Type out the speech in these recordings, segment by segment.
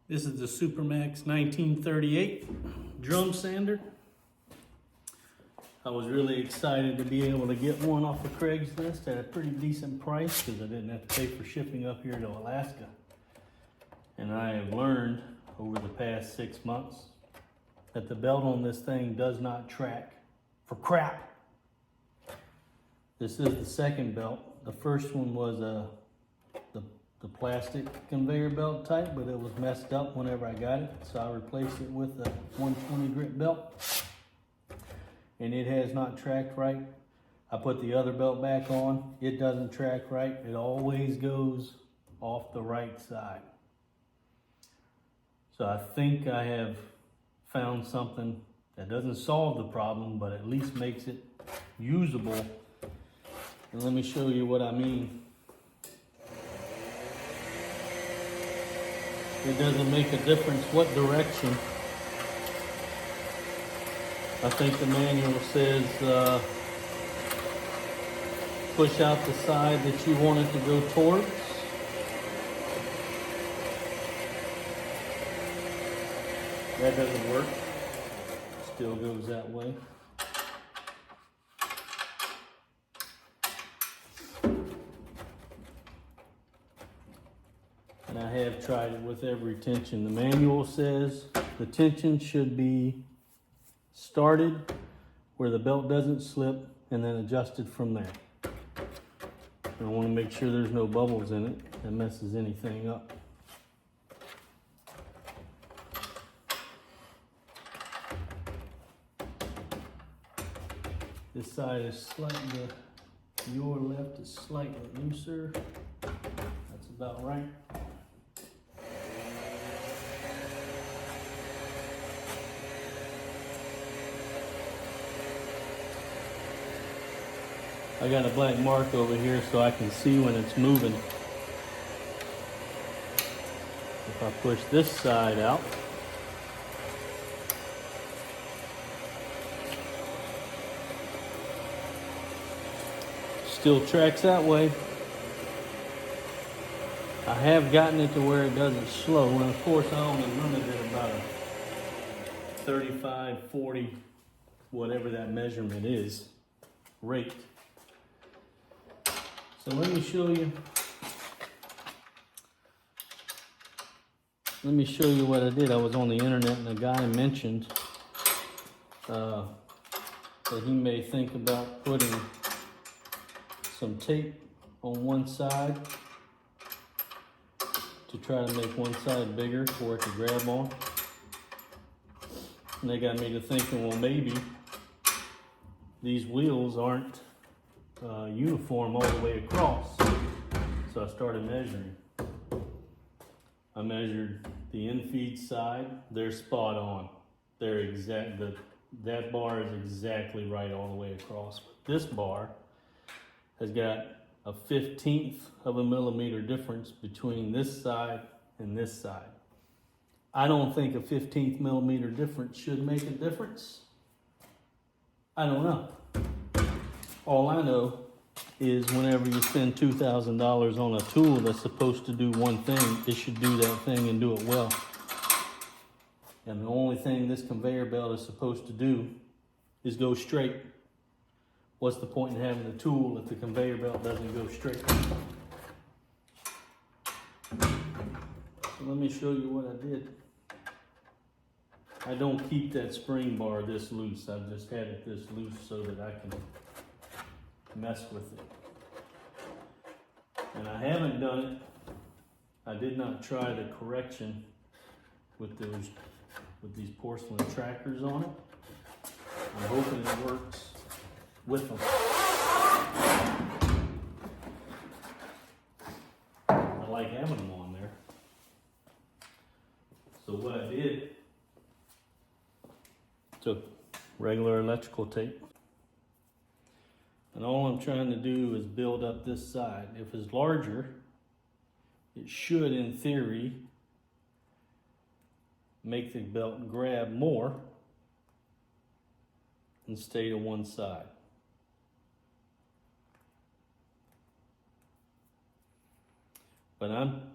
This is the Supermax 1938 drum sander. I was really excited to be able to get one off of Craigslist at a pretty decent price because I didn't have to pay for shipping up here to Alaska. And I have learned over the past 6 months that the belt on this thing does not track for crap. This is the second belt. The first one was the plastic conveyor belt type, but it was messed up whenever I got it, so I replaced it with a 120 grit belt, and it has not tracked right. I put the other belt back on, it doesn't track right. It always goes off the right side. So I think I have found something that doesn't solve the problem, but at least makes it usable. And let me show you what I mean. It doesn't make a difference what direction. I think the manual says push out the side that you want it to go towards. That doesn't work. Still goes that way. And I have tried it with every tension. The manual says the tension should be started where the belt doesn't slip and then adjusted from there. I want to make sure there's no bubbles in it that messes anything up. This side is slightly, your left is slightly looser. That's about right. I got a black mark over here so I can see when it's moving. If I push this side out, still tracks that way. I have gotten it to where it doesn't slow, and of course I only limited it about a 35, 40, whatever that measurement is, rate. So let me show you what I did. I was on the internet and a guy mentioned that he may think about putting some tape on one side to try to make one side bigger for it to grab on. And they got me to thinking, well, maybe these wheels aren't uniform all the way across. So I started measuring. I measured the in-feed side. They're spot on. They're exact. That bar is exactly right all the way across. But this bar has got a 1/15 of a millimeter difference between this side and this side. I don't think a 1/15 millimeter difference should make a difference. I don't know. All I know is whenever you spend $2,000 on a tool that's supposed to do one thing, it should do that thing and do it well. And the only thing this conveyor belt is supposed to do is go straight. What's the point in having a tool if the conveyor belt doesn't go straight? So let me show you what I did. I don't keep that spring bar this loose. I've just had it this loose so that I can mess with it. And I haven't done it. I did not try the correction with these porcelain trackers on it. I'm hoping it works with them. I like having them on there. So what I did, took regular electrical tape, and all I'm trying to do is build up this side. If it's larger, it should, in theory, make the belt grab more and stay to one side. But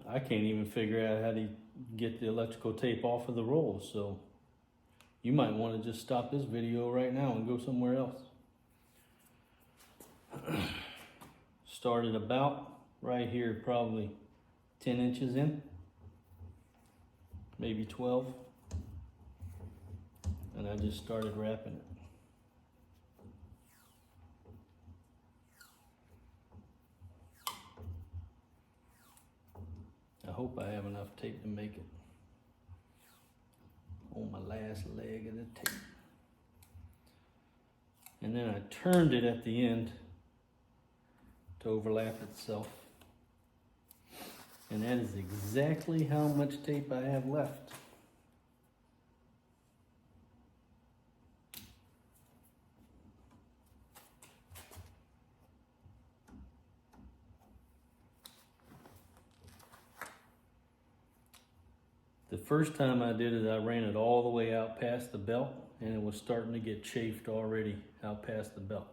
I can't even figure out how to get the electrical tape off of the rolls, so you might want to just stop this video right now and go somewhere else. Started about right here, probably 10 inches in, maybe 12, and I just started wrapping it. I hope I have enough tape to make it on my last leg of the tape. And then I turned it at the end to overlap itself. And that is exactly how much tape I have left. The first time I did it, I ran it all the way out past the belt, and it was starting to get chafed already out past the belt.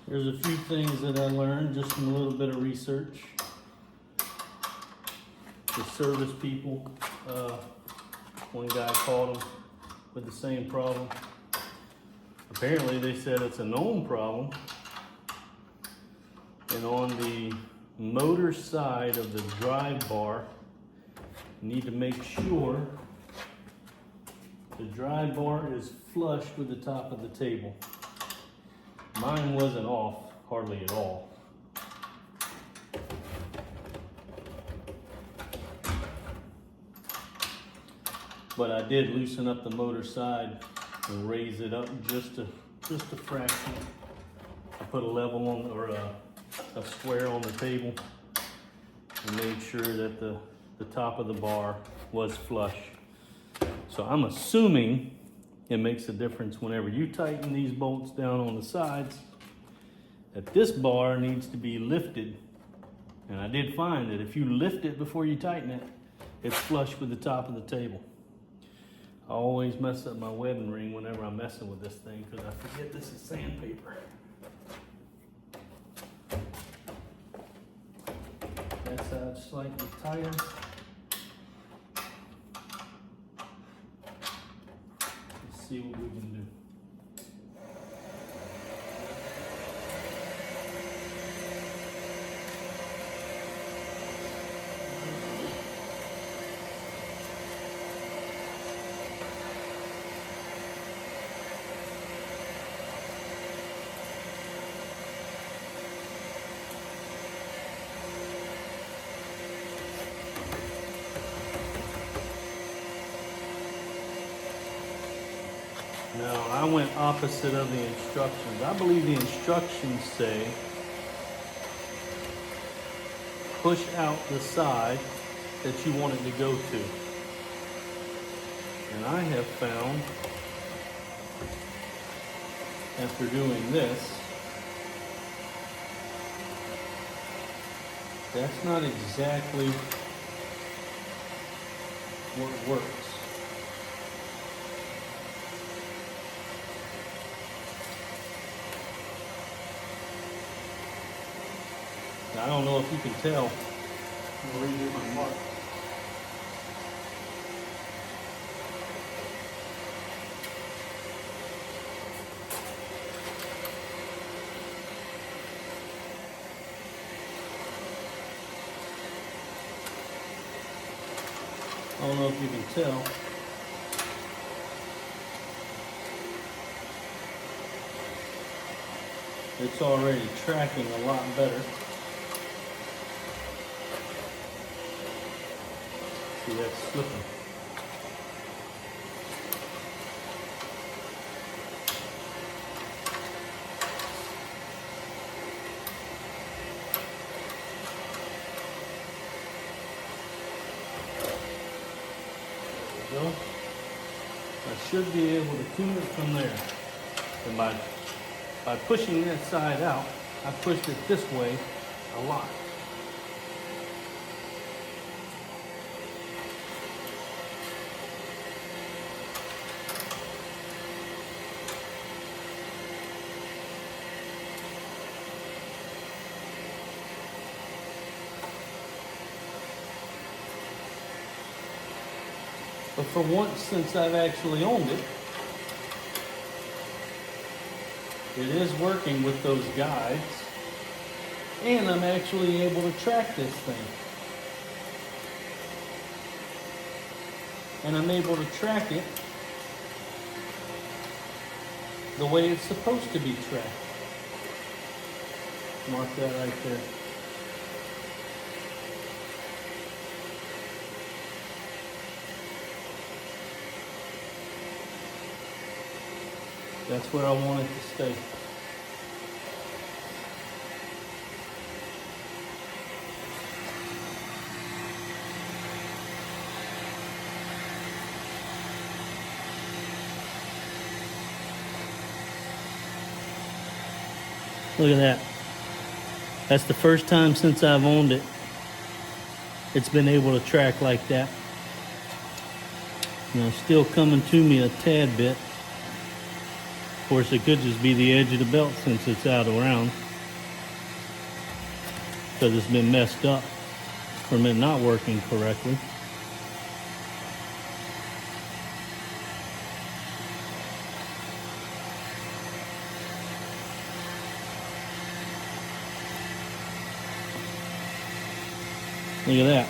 There's a few things that I learned just from a little bit of research. The service people, one guy called them with the same problem. Apparently they said it's a known problem. And on the motor side of the drive bar, you need to make sure the drive bar is flush with the top of the table. Mine wasn't off hardly at all. But I did loosen up the motor side and raise it up just a fraction. I put a level on, or a square on the table, and made sure that the top of the bar was flush. So I'm assuming it makes a difference whenever you tighten these bolts down on the sides, that this bar needs to be lifted. And I did find that if you lift it before you tighten it, it's flush with the top of the table. I always mess up my wedding ring whenever I'm messing with this thing because I forget this is sandpaper. That side's slightly tighter. Let's see what we can do. No, I went opposite of the instructions. I believe the instructions say push out the side that you want it to go to. And I have found, after doing this, that's not exactly what works. I don't know if you can tell. I'm going to redo my mark. I don't know if you can tell. It's already tracking a lot better. See, that's slipping. I should be able to tune it from there. And by pushing that side out, I pushed it this way a lot. But for once, since I've actually owned it, it is working with those guides, and I'm actually able to track this thing. And I'm able to track it the way it's supposed to be tracked. Mark that right there. That's where I want it to stay. Look at that. That's the first time since I've owned it it's been able to track like that. Now, still coming to me a tad bit. Of course, it could just be the edge of the belt since it's out around, because it's been messed up from it not working correctly. Look at that.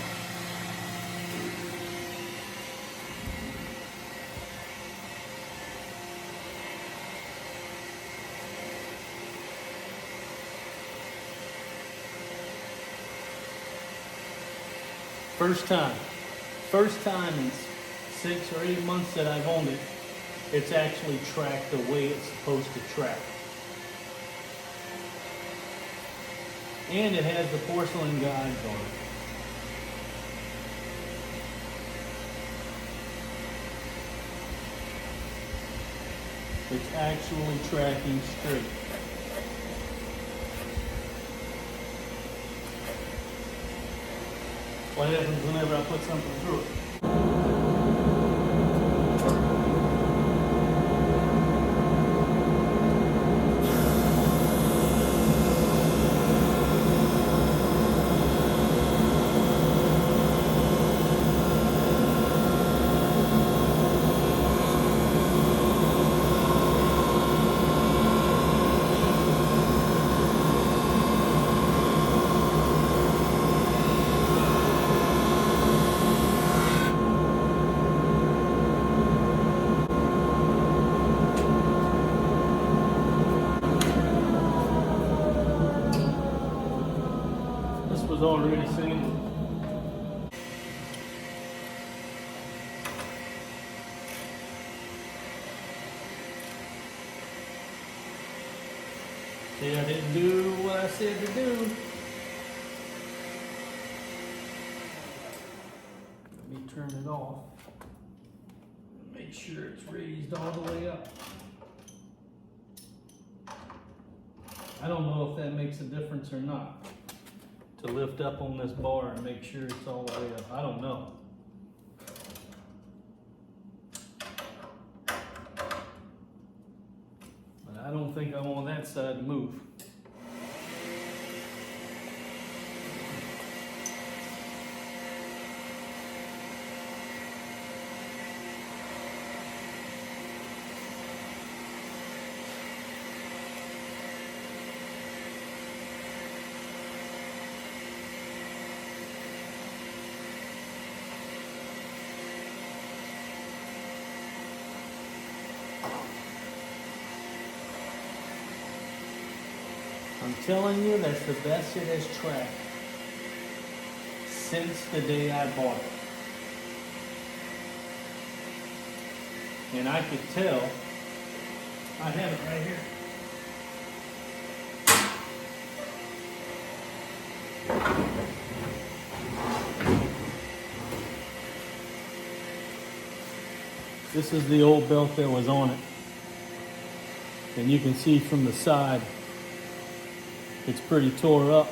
First time in 6 or 8 months that I've owned it, it's actually tracked the way it's supposed to track. And it has the porcelain guides on it. It's actually tracking straight. What happens whenever I put something through it? Was already singing. See, I didn't do what I said to do. Let me turn it off. Make sure it's raised all the way up. I don't know if that makes a difference or not. To lift up on this bar and make sure it's all the way up. I don't know. But I don't think I want that side to move. I'm telling you, that's the best it has tracked since the day I bought it. And I could tell, I have it right here. This is the old belt that was on it. And you can see from the side, it's pretty tore up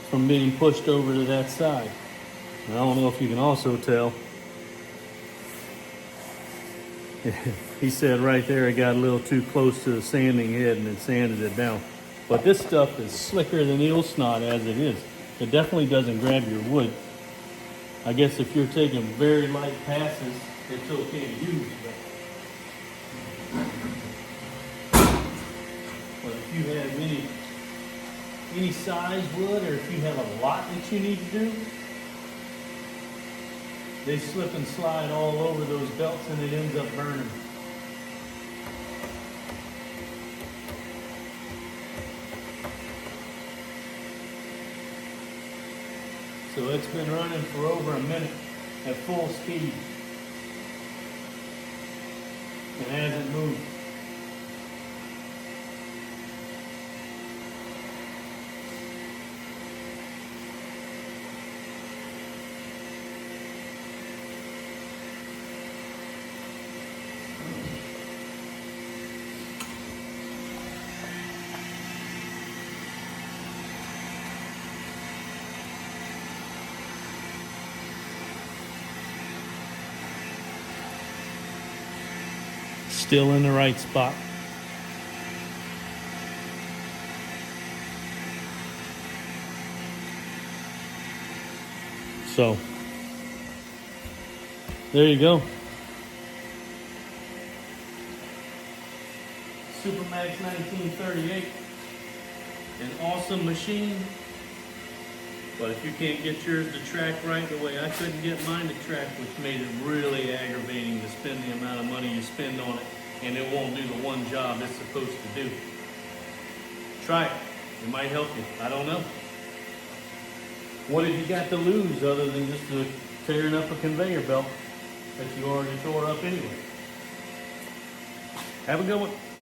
from being pushed over to that side. And I don't know if you can also tell. He said right there it got a little too close to the sanding head and it sanded it down. But this stuff is slicker than eel snot as it is. It definitely doesn't grab your wood. I guess if you're taking very light passes, it's okay to use. But if you have any size wood, or if you have a lot that you need to do, they slip and slide all over those belts and it ends up burning. So it's been running for over a minute at full speed. It hasn't moved. Still in the right spot. So, there you go. Supermax 1938. An awesome machine. But if you can't get yours to track right the way I couldn't get mine to track, which made it really aggravating to spend the amount of money you spend on it, and it won't do the one job it's supposed to do. Try it. It might help you. I don't know. What have you got to lose other than just tearing up a conveyor belt that you already tore up anyway? Have a good one.